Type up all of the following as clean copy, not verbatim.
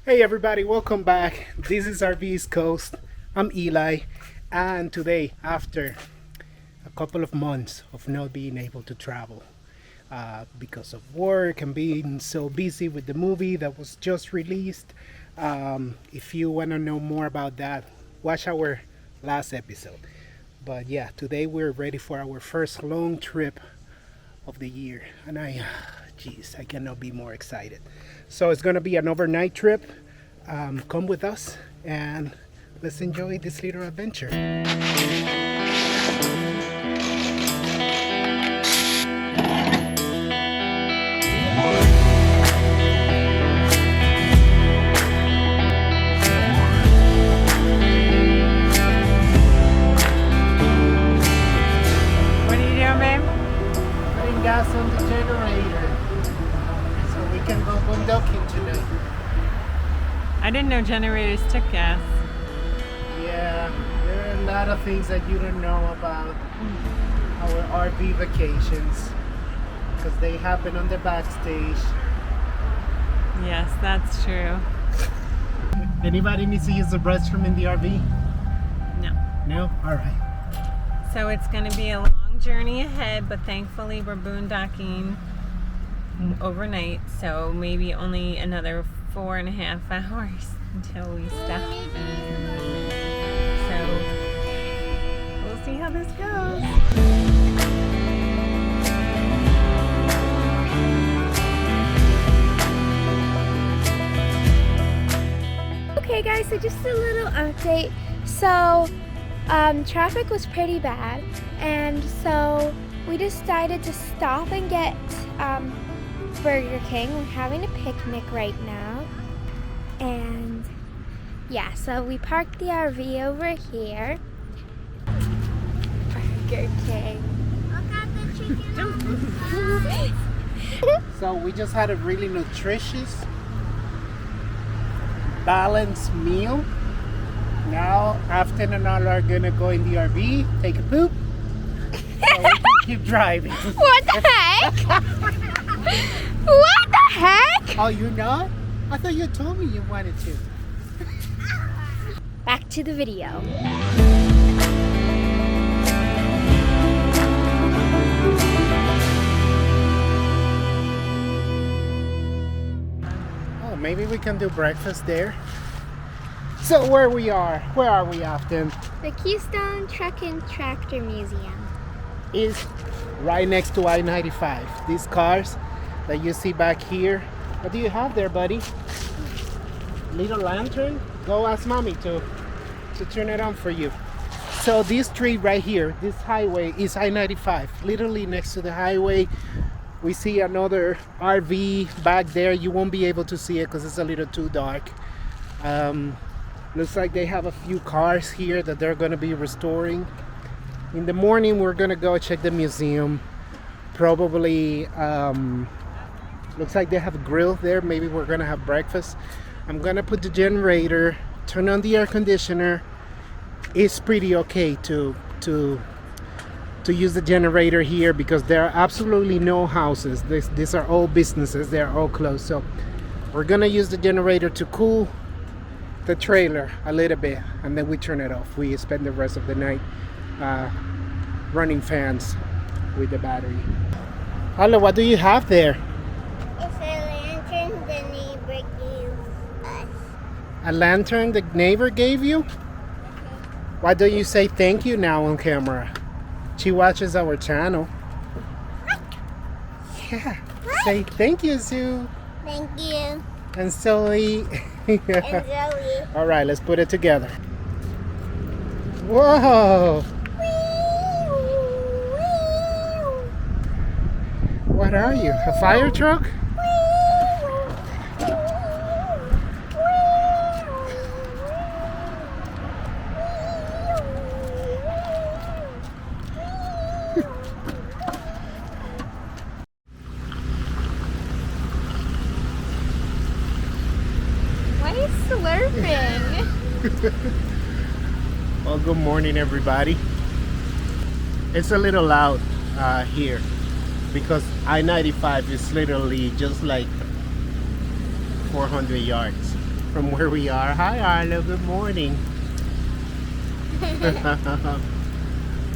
Hey everybody, welcome back. This is our East Coast. I'm Eli, and today, after a couple of months of not being able to travel because of work and being so busy with the movie that was just released, if you want to know more about that, watch our last episode. But yeah, today we're ready for our first long trip of the year, and geez, I cannot be more excited. So it's gonna be an overnight trip. Come with us and let's enjoy this little adventure. What are you doing, babe? Putting gas on the generator so we can go boondocking tonight. I didn't know generators took gas. Yeah, there are a lot of things that you don't know about our RV vacations because they happen on the backstage. Yes, that's true. Anybody needs to use the restroom in the RV? No. No? All right. So it's going to be a long journey ahead, but thankfully we're boondocking overnight, so maybe only another 4.5 hours until we stop. So we'll see how this goes. Okay guys, so just a little update. So traffic was pretty bad, and so we decided to stop and get Burger King. We're having a picnic right now, and yeah, so we parked the RV over here. Burger King. So we just had a really nutritious, balanced meal. Now, after and all are gonna go in the RV, take a poop, so we can keep driving. What the heck? What the heck? Oh, you're not? I thought you told me you wanted to. Back to the video. Oh, maybe we can do breakfast there. So where are we, Afton? The Keystone Truck and Tractor Museum. Is right next to I-95. These cars that you see back here. What do you have there, buddy? Little lantern? Go ask mommy to turn it on for you. So this street right here, this highway is I-95. Literally next to the highway. We see another RV back there. You won't be able to see it because it's a little too dark. Looks like they have a few cars here that they're going to be restoring. In the morning, we're going to go check the museum. Probably, looks like they have a grill there. Maybe we're going to have breakfast. I'm going to put the generator, turn on the air conditioner. It's pretty okay to use the generator here because there are absolutely no houses. These are all businesses. They're all closed. So we're going to use the generator to cool the trailer a little bit, and then we turn it off. We spend the rest of the night running fans with the battery. Hello, what do you have there? It's a lantern the neighbor gave us. A lantern the neighbor gave you? Why don't you say thank you now on camera? She watches our channel. Yeah. Say thank you, Sue. Thank you. And Zoe. And Zoe. All right, let's put it together. Whoa! What are you? A fire truck? Why is slurping? Well, good morning, everybody. It's a little loud here because I-95 is literally just like 400 yards from where we are. Hi Arlo, good morning.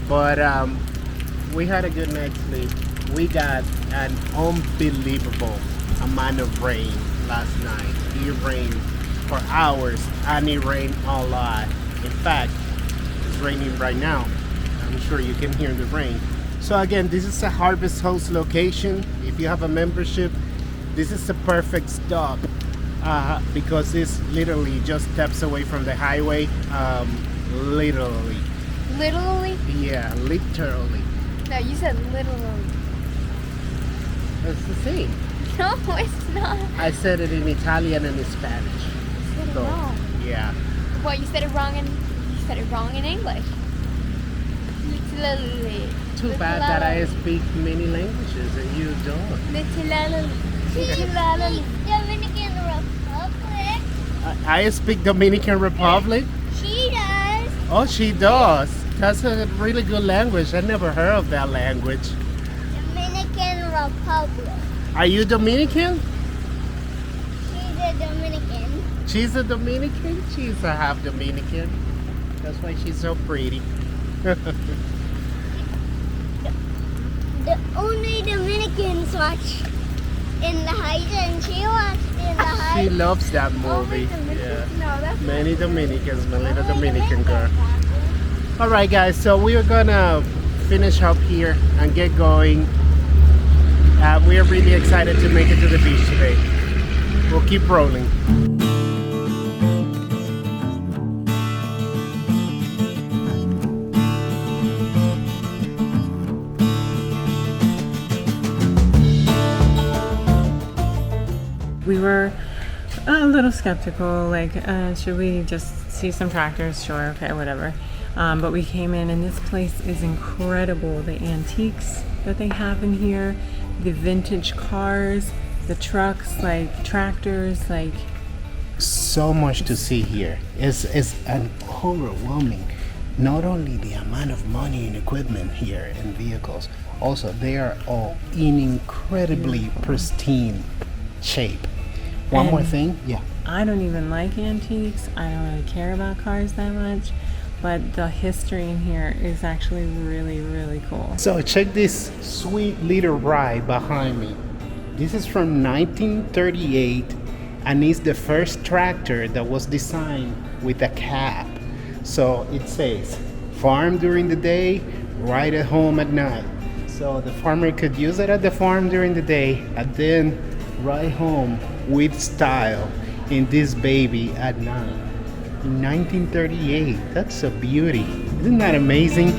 But we had a good night's sleep. We got an unbelievable amount of rain last night. It rained for hours and it rained a lot. In fact, it's raining right now. I'm sure you can hear the rain. So again, this is a Harvest Host location. If you have a membership, this is a perfect stop because it's literally just steps away from the highway. Literally. Literally? Yeah, literally. No, you said literally. That's the same. No, it's not. I said it in Italian and in Spanish. You said it So, wrong. yeah. Well, you said it wrong in English. Literally. Too bad that I speak many languages and you don't. Literally. Dominican Republic. I speak Dominican Republic. She does. Oh, she does. That's a really good language. I never heard of that language. Dominican Republic. Are you Dominican? She's a Dominican. She's a Dominican? She's a half Dominican. That's why she's so pretty. The only Dominicans watch In the Heights, and she watched In the Heights. She loves that movie. Yeah. No, that's Many Dominicans, my little Dominican girl. All right, guys. So we're gonna finish up here and get going. We are really excited to make it to the beach today. We'll keep rolling. We were a little skeptical, like, should we just see some tractors? Sure, okay, whatever. But we came in and this place is incredible. The antiques that they have in here, the vintage cars, the trucks, like tractors, like... So much to see here. It's an overwhelming. Not only the amount of money and equipment here and vehicles, also they are all in incredibly pristine shape. One more thing, yeah. I don't even like antiques. I don't really care about cars that much. But the history in here is actually really, really cool. So check this sweet little ride behind me. This is from 1938 and it's the first tractor that was designed with a cab. So it says, farm during the day, ride at home at night. So the farmer could use it at the farm during the day and then ride home with style in this baby at night. In 1938, that's a beauty. Isn't that amazing?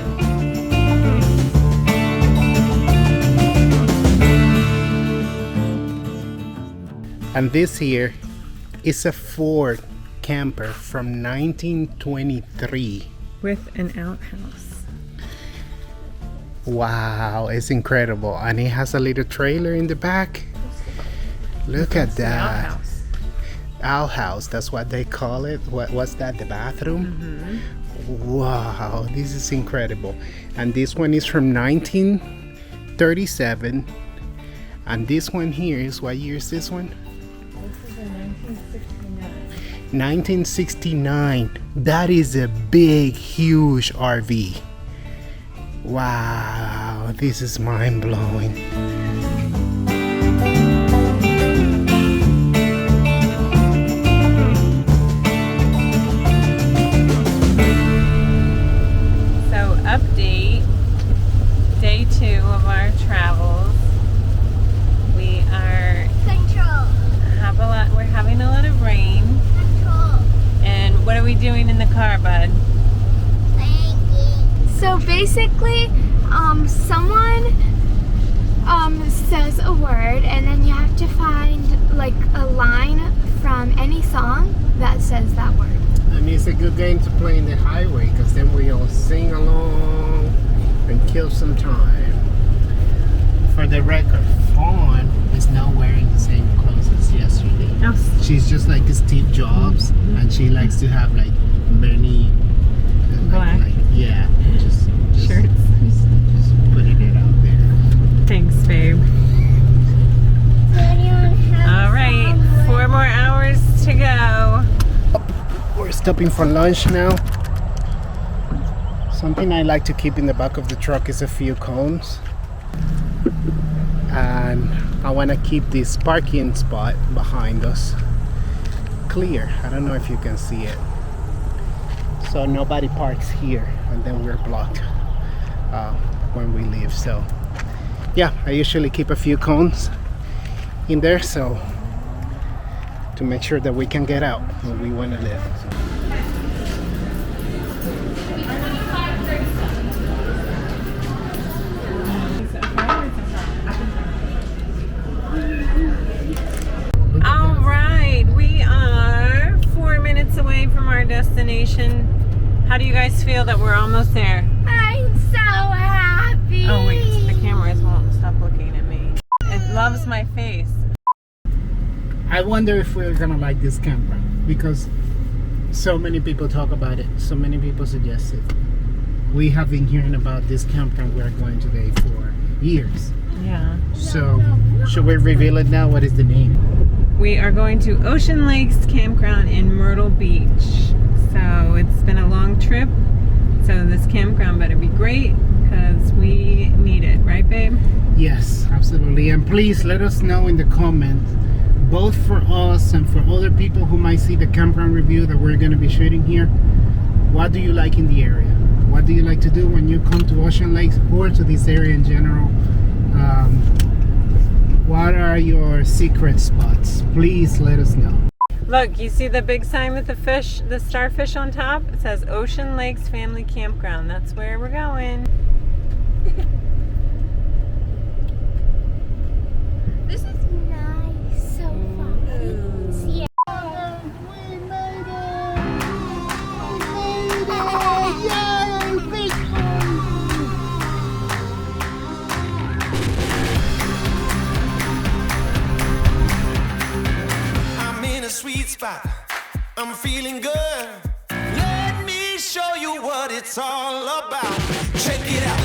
And this here is a Ford camper from 1923. With an outhouse. Wow, it's incredible. And it has a little trailer in the back. Look at that. Outhouse. Outhouse, that's what they call it. What's that, the bathroom? Wow, this is incredible. And this one is from 1937. And this one here is, what year is this one? This is a 1969. 1969. That is a big, huge RV. Wow, this is mind-blowing. Update, day 2 of our travels. We are we're having a lot of rain. And what are we doing in the car, bud? So basically, someone says a word and then you have to find like a line from any song that says that word. And it's a good game to play in the highway because then we all sing along and kill some time. For the record, Fawn is now wearing the same clothes as yesterday. Oh. She's just like Steve Jobs, and she likes to have like many Black. yeah, just Shirts. Just putting it out there. Thanks, babe. All right, 4 more hours to go. stopping for lunch now. Something I like to keep in the back of the truck is a few cones. And I want to keep this parking spot behind us clear. I don't know if you can see it. So nobody parks here, and then we're blocked when we leave. So yeah, I usually keep a few cones in there so to make sure that we can get out where we want to live. All right, we are 4 minutes away from our destination. How do you guys feel that we're almost there? I'm so happy. Oh wait, the cameras won't stop looking at me. It loves my face. I wonder if we're gonna like this campground because so many people talk about it, so many people suggest it. We have been hearing about this campground we're going today for years. Yeah. So should we reveal it now? What is the name? We are going to Ocean Lakes Campground in Myrtle Beach. So it's been a long trip. So this campground better be great because we need it, right babe? Yes, absolutely. And please let us know in the comments, both for us and for other people who might see the campground review that we're going to be shooting here. What do you like in the area? What do you like to do when you come to Ocean Lakes or to this area in general? What are your secret spots? Please let us know. Look, you see the big sign with the fish, the starfish on top? It says Ocean Lakes Family Campground. That's where we're going. This is nice. So fun. Yeah. I'm in a sweet spot. I'm feeling good. Let me show you what it's all about. Check it out.